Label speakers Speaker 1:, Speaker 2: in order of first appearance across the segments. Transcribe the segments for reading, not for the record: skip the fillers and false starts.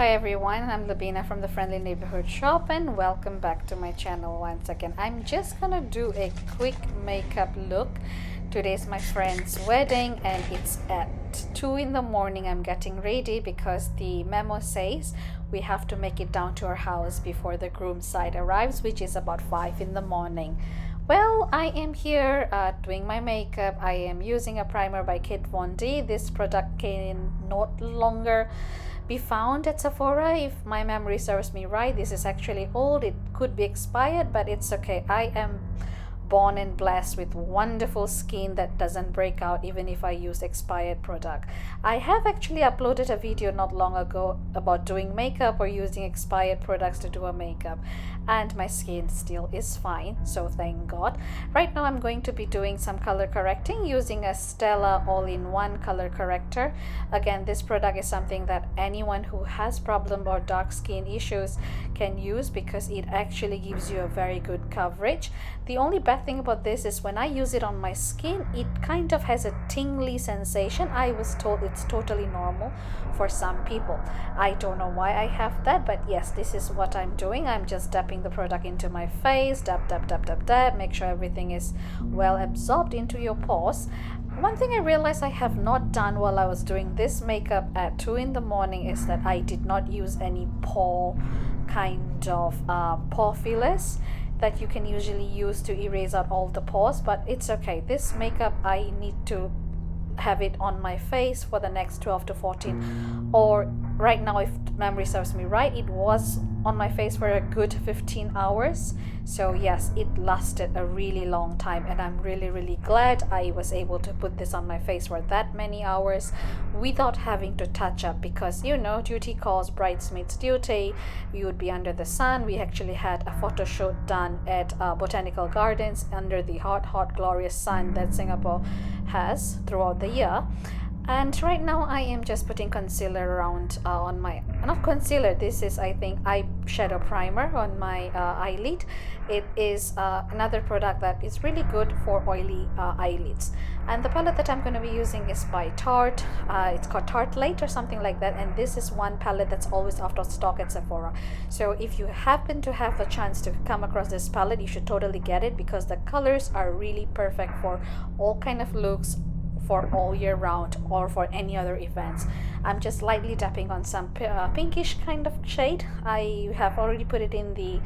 Speaker 1: Hi everyone, I'm Labina from the Friendly Neighborhood Shop and welcome back to my channel once again. I'm just gonna do a quick makeup look. Today's my friend's wedding and it's at 2 in the morning. I'm getting ready because the memo says we have to make it down to our house before the groom's side arrives, which is about 5 in the morning. Well, I am here doing my makeup. I am using a primer by Kat Von D. This product can no longer be found at Sephora if my memory serves me right. This is actually old. It could be expired, but it's okay. I am born and blessed with wonderful skin that doesn't break out even if I use expired product. I have actually uploaded a video not long ago about doing makeup or using expired products to do a makeup, and my skin still is fine, so thank God. Right now I'm going to be doing some color correcting using a Stella all-in-one color corrector. Again, this product is something that anyone who has problem or dark skin issues can use because it actually gives you a very good coverage. The only bad thing about this is when I use it on my skin, it kind of has a tingly sensation. I was told it's totally normal for some people. I don't know why I have that, but yes, this is what I'm doing. I'm just dabbing the product into my face, dab, dab, dab, dab, dab, make sure everything is well absorbed into your pores. One thing I realized I have not done while I was doing this makeup at 2 in the morning is that I did not use any pore fillers that you can usually use to erase out all the pores, but it's okay. This makeup I need to have it on my face for the next 12 to 14, or right now, if memory serves me right, it was on my face for a good 15 hours. So yes, it lasted a really long time, and I'm really glad I was able to put this on my face for that many hours without having to touch up, because you know, duty calls bridesmaids duty. We would be under the sun. We actually had a photo shoot done at Botanical Gardens under the hot glorious sun that Singapore has throughout the year. And right now I am just putting concealer around on my, not concealer, this is I think eyeshadow primer on my eyelid. It is another product that is really good for oily eyelids, and the palette that I'm going to be using is by Tarte. It's called Tartelette or something like that, and this is one palette that's always out of stock at Sephora. So if you happen to have a chance to come across this palette, you should totally get it because the colors are really perfect for all kind of looks, for all year round, or for any other events. I'm just lightly tapping on some pinkish kind of shade. I have already put it in the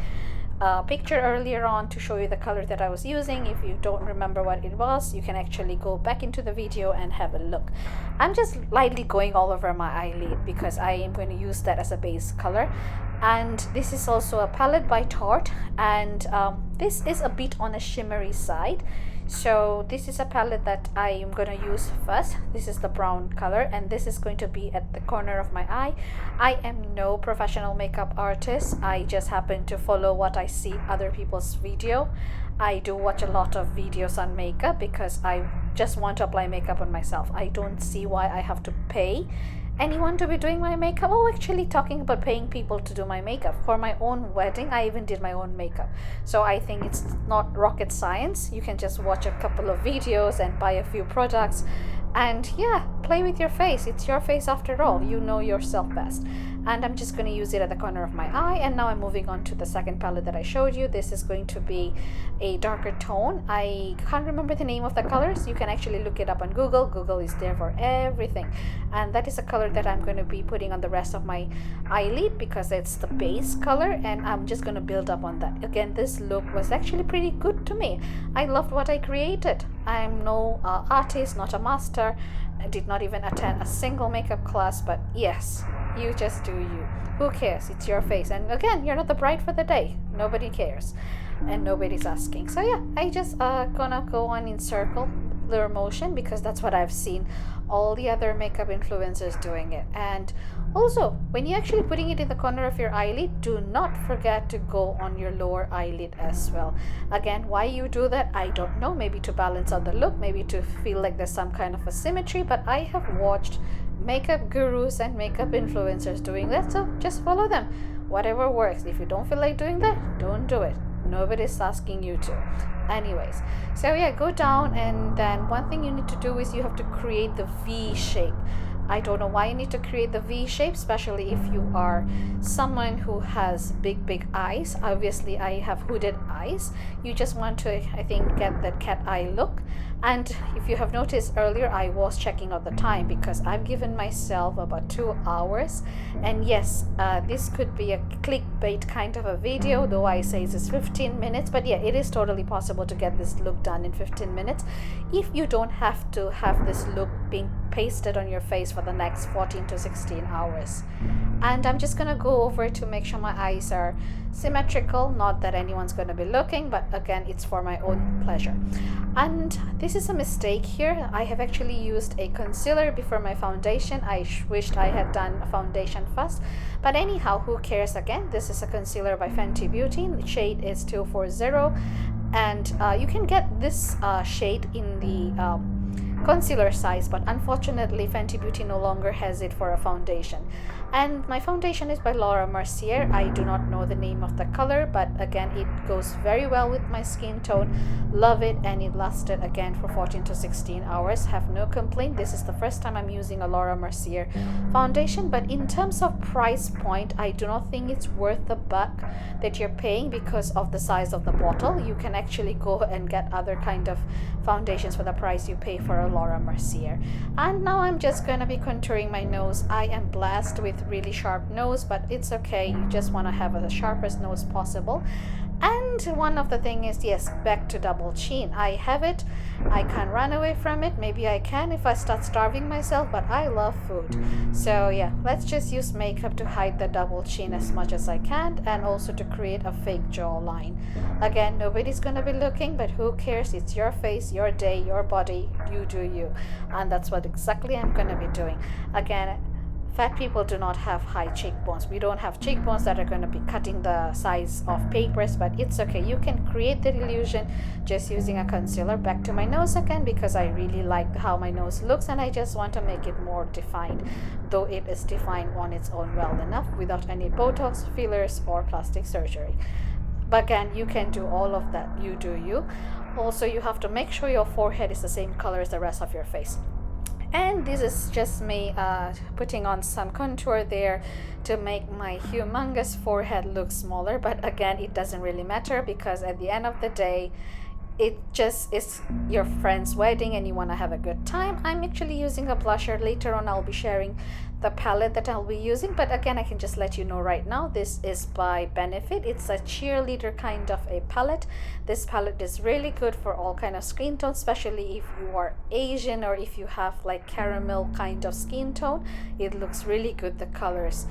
Speaker 1: picture earlier on to show you the color that I was using. If you don't remember what it was, you can actually go back into the video and have a look. I'm just lightly going all over my eyelid because I am going to use that as a base color. And this is also a palette by Tarte, and this is a bit on a shimmery side. So this is a palette that I am going to use first. This is the brown color, and this is going to be at the corner of my eye. I am no professional makeup artist. I just happen to follow what I see other people's video. I do watch a lot of videos on makeup because I just want to apply makeup on myself. I don't see why I have to pay anyone to be doing my makeup. Oh, actually, talking about paying people to do my makeup for my own wedding, I even did my own makeup. So I think it's not rocket science. You can just watch a couple of videos and buy a few products and yeah, play with your face. It's your face after all. You know yourself best. And I'm just going to use it at the corner of my eye. And now I'm moving on to the second palette that I showed you. This is going to be a darker tone. I can't remember the name of the colors. You can actually look it up on Google. Google is there for everything. And that is a color that I'm going to be putting on the rest of my eyelid because it's the base color, and I'm just going to build up on that. Again, this look was actually pretty good to me. I loved what I created. I'm no artist, not a master. I did not even attend a single makeup class, but yes, you just do you. Who cares? It's your face. And again, you're not the bride for the day. Nobody cares and nobody's asking. So yeah, I just gonna go on in circular motion because that's what I've seen all the other makeup influencers doing it. And also, when you're actually putting it in the corner of your eyelid, do not forget to go on your lower eyelid as well. Again, why you do that, I don't know. Maybe to balance out the look, maybe to feel like there's some kind of a symmetry, but I have watched makeup gurus and makeup influencers doing that, so just follow them. Whatever works. If you don't feel like doing that, don't do it. Nobody's asking you to. Anyways, so yeah, go down, and then one thing you need to do is you have to create the V shape. I don't know why you need to create the V shape, especially if you are someone who has big eyes. Obviously I have hooded eyes. You just want to, I think, get that cat eye look. And if you have noticed earlier, I was checking out the time because I've given myself about 2 hours. And yes, this could be a clickbait kind of a video, though I say it's 15 minutes. But yeah, it is totally possible to get this look done in 15 minutes if you don't have to have this look being pasted on your face for the next 14 to 16 hours. And I'm just gonna go over to make sure my eyes are symmetrical, not that anyone's gonna be looking, but again, it's for my own pleasure. And this is a mistake here. I have actually used a concealer before my foundation. I wished I had done a foundation first, but anyhow, who cares? Again, this is a concealer by Fenty Beauty. The shade is 240, and you can get this shade in the concealer size, but unfortunately Fenty Beauty no longer has it for a foundation. And my foundation is by Laura Mercier. I do not know the name of the color, but again, it goes very well with my skin tone. Love it, and it lasted again for 14 to 16 hours. Have no complaint. This is the first time I'm using a Laura Mercier foundation, but in terms of price point, I do not think it's worth the buck that you're paying because of the size of the bottle. You can actually go and get other kind of foundations for the price you pay for a Laura Mercier. And now I'm just gonna be contouring my nose. I am blessed with really sharp nose, but it's okay. You just want to have the sharpest nose possible. And one of the thing is, yes, back to double chin. I have it. I can't run away from it. Maybe I can if I start starving myself, but I love food. So yeah, let's just use makeup to hide the double chin as much as I can, and also to create a fake jawline. Again, nobody's gonna be looking, but who cares? It's your face, your day, your body. You do you. And that's what exactly I'm gonna be doing. Again, fat people do not have high cheekbones. We don't have cheekbones that are going to be cutting the size of papers, but it's okay. You can create the illusion just using a concealer. Back to my nose again, because I really like how my nose looks and I just want to make it more defined, though it is defined on its own well enough without any Botox, fillers, or plastic surgery. But again, you can do all of that. You do you. Also, you have to make sure your forehead is the same color as the rest of your face. And this is just me putting on some contour there to make my humongous forehead look smaller. But again, it doesn't really matter because at the end of the day, it just is your friend's wedding and you want to have a good time. I'm actually using a blusher. Later on, I'll be sharing the palette that I'll be using, but again, I can just let you know right now, this is by Benefit. It's a cheerleader kind of a palette. This palette is really good for all kind of skin tones, especially if you are Asian or if you have like caramel kind of skin tone. It looks really good. The colors,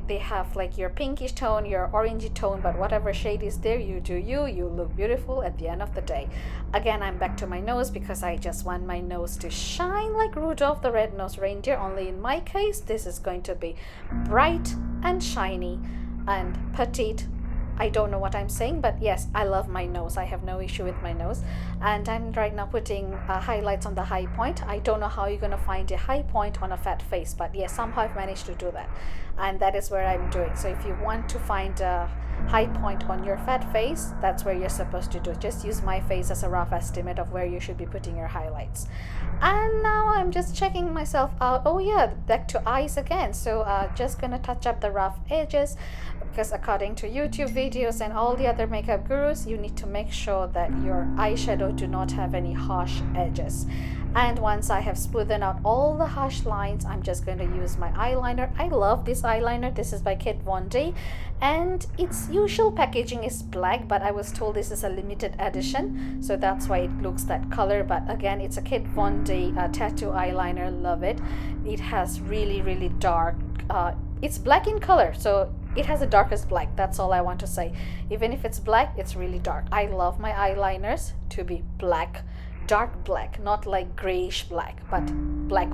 Speaker 1: they have like your pinkish tone, your orangey tone, but whatever shade is there, you do you look beautiful at the end of the day. Again, I'm back to my nose because I just want my nose to shine like Rudolph the Red-Nosed Reindeer, only in my case this is going to be bright and shiny and petite. I don't know what I'm saying, but yes, I love my nose. I have no issue with my nose. And I'm right now putting highlights on the high point. I don't know how you're going to find a high point on a fat face, but yes, somehow I've managed to do that. And that is where I'm doing. So if you want to find a high point on your fat face, that's where you're supposed to do. Just use my face as a rough estimate of where you should be putting your highlights. And now I'm just checking myself out. Oh yeah, back to eyes again. So just gonna touch up the rough edges, because according to YouTube videos and all the other makeup gurus, you need to make sure that your eyeshadow do not have any harsh edges. And once I have smoothed out all the harsh lines, I'm just going to use my eyeliner. I love this eyeliner. This is by Kat Von D, and its usual packaging is black, but I was told this is a limited edition, so that's why it looks that color. But again, it's a Kat Von D tattoo eyeliner. Love it. It has really dark, it's black in color, so it has the darkest black. That's all I want to say. Even if it's black, it's really dark. I love my eyeliners to be black, dark black, not like grayish black, but black,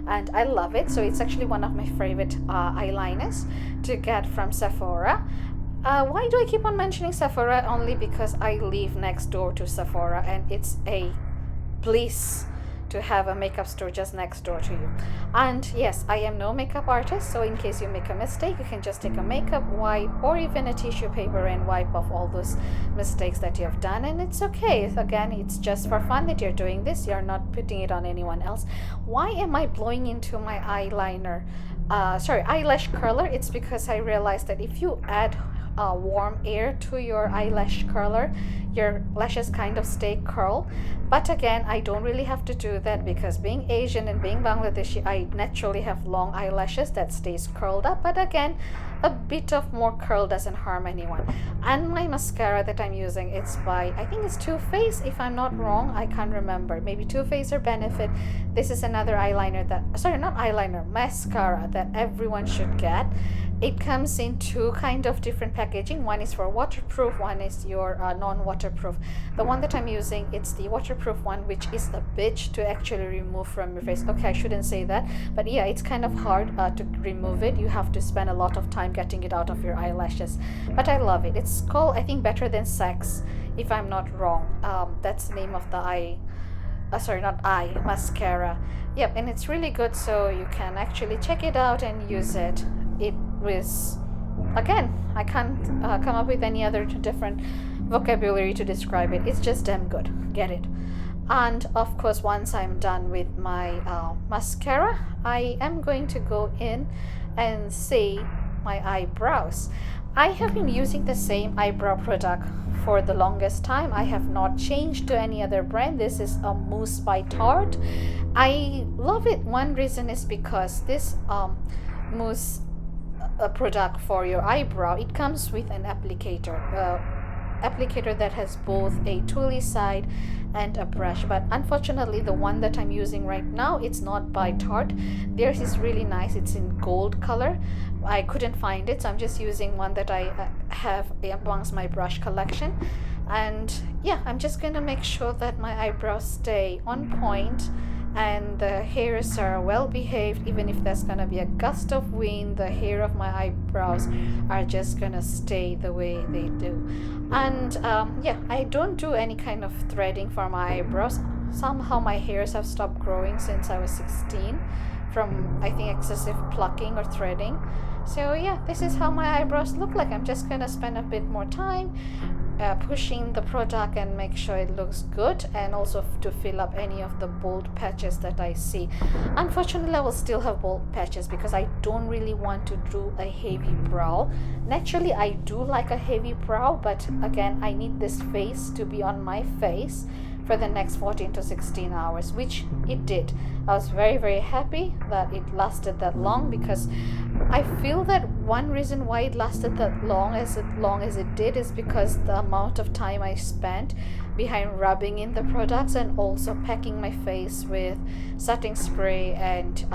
Speaker 1: and I love it. So it's actually one of my favorite eyeliners to get from Sephora. Why do I keep on mentioning Sephora? Only because I live next door to Sephora, and it's a bliss to have a makeup store just next door to you. And yes, I am no makeup artist, so in case you make a mistake, you can just take a makeup wipe or even a tissue paper and wipe off all those mistakes that you have done, and it's okay. Again, it's just for fun that you're doing this. You're not putting it on anyone else. Why am I blowing into my eyeliner? Eyelash curler? It's because I realized that if you add warm air to your eyelash curler, your lashes kind of stay curl. But again, I don't really have to do that because being Asian and being Bangladeshi, I naturally have long eyelashes that stays curled up. But again, a bit of more curl doesn't harm anyone. And my mascara that I'm using, it's by, I think it's Too Faced, if I'm not wrong. I can't remember, maybe Too Faced or Benefit. This is another eyeliner that, mascara that everyone should get. It comes in two kind of different packaging. One is for waterproof, one is your non-waterproof. The one that I'm using, it's the waterproof one, which is a bitch to actually remove from your face. Okay, I shouldn't say that, but yeah, it's kind of hard to remove it. You have to spend a lot of time getting it out of your eyelashes, but I love it. It's called, I think, Better Than Sex, if I'm not wrong. That's the name of the mascara. Yep, and it's really good, so you can actually check it out and use it. It was, again, I can't come up with any other different vocabulary to describe it. It's just damn good. Get it. And of course, once I'm done with my mascara, I am going to go in and see my eyebrows. I have been using the same eyebrow product for the longest time. I have not changed to any other brand. This is a Mousse by Tarte. I love it. One reason is because this mousse product for your eyebrow, it comes with an applicator that has both a tooly side and a brush. But unfortunately, the one that I'm using right now, it's not by Tarte. Theirs is really nice. It's in gold color. I couldn't find it, so I'm just using one that I have amongst my brush collection. And yeah, I'm just gonna make sure that my eyebrows stay on point and the hairs are well behaved. Even if there's gonna be a gust of wind, the hair of my eyebrows are just gonna stay the way they do. And yeah, I don't do any kind of threading for my eyebrows. Somehow my hairs have stopped growing since I was 16 from, I think, excessive plucking or threading. So yeah, this is how my eyebrows look like. I'm just gonna spend a bit more time pushing the product and make sure it looks good, and also to fill up any of the bold patches that I see. Unfortunately, I will still have bold patches because I don't really want to do a heavy brow. Naturally, I do like a heavy brow, but again, I need this face to be on my face for the next 14 to 16 hours, which it did. I was very, very happy that it lasted that long, because I feel that one reason why it lasted that long as it did is because the amount of time I spent behind rubbing in the products and also packing my face with setting spray and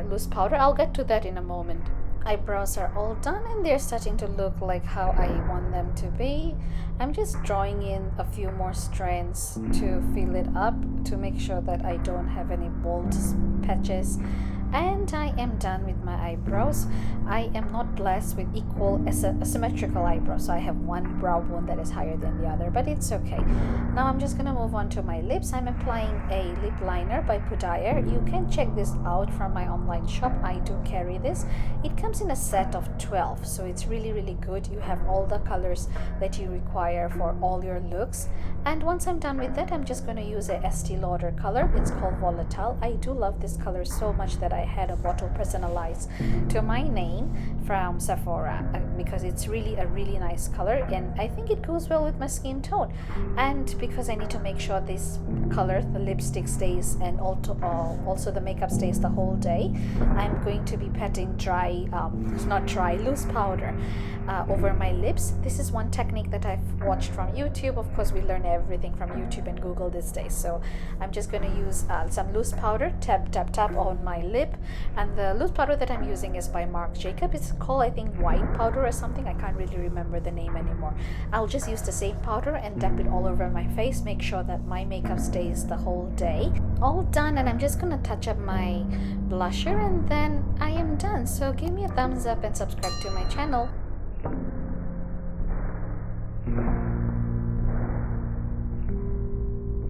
Speaker 1: loose powder. I'll get to that in a moment. Eyebrows are all done and they're starting to look like how I want them to be. I'm just drawing in a few more strands to fill it up to make sure that I don't have any bold patches. And I am done with my eyebrows. I am not blessed with equal asymmetrical eyebrows, so I have one brow bone that is higher than the other, but it's okay. Now I'm just gonna move on to my lips. I'm applying a lip liner by Pudayer. You can check this out from my online shop. I do carry this. It comes in a set of 12, so it's really, really good. You have all the colors that you require for all your looks. And once I'm done with that, I'm just going to use a Estee Lauder color. It's called Volatile. I do love this color so much that I had a bottle personalized to my name from Sephora because it's really a really nice color, and I think it goes well with my skin tone. And because I need to make sure this color, the lipstick, stays, and also the makeup stays the whole day, I'm going to be patting loose powder over my lips. This is one technique that I've watched from YouTube. Of course, we learn everything from YouTube and Google these days. So I'm just going to use some loose powder, tap on my lip. And the loose powder that I'm using is by Marc Jacob. It's called, I think, white powder or something. I can't really remember the name anymore. I'll just use the same powder and dab it all over my face. Make sure that my makeup stays the whole day. All done, and I'm just going to touch up my blusher and then I am done. So give me a thumbs up and subscribe to my channel.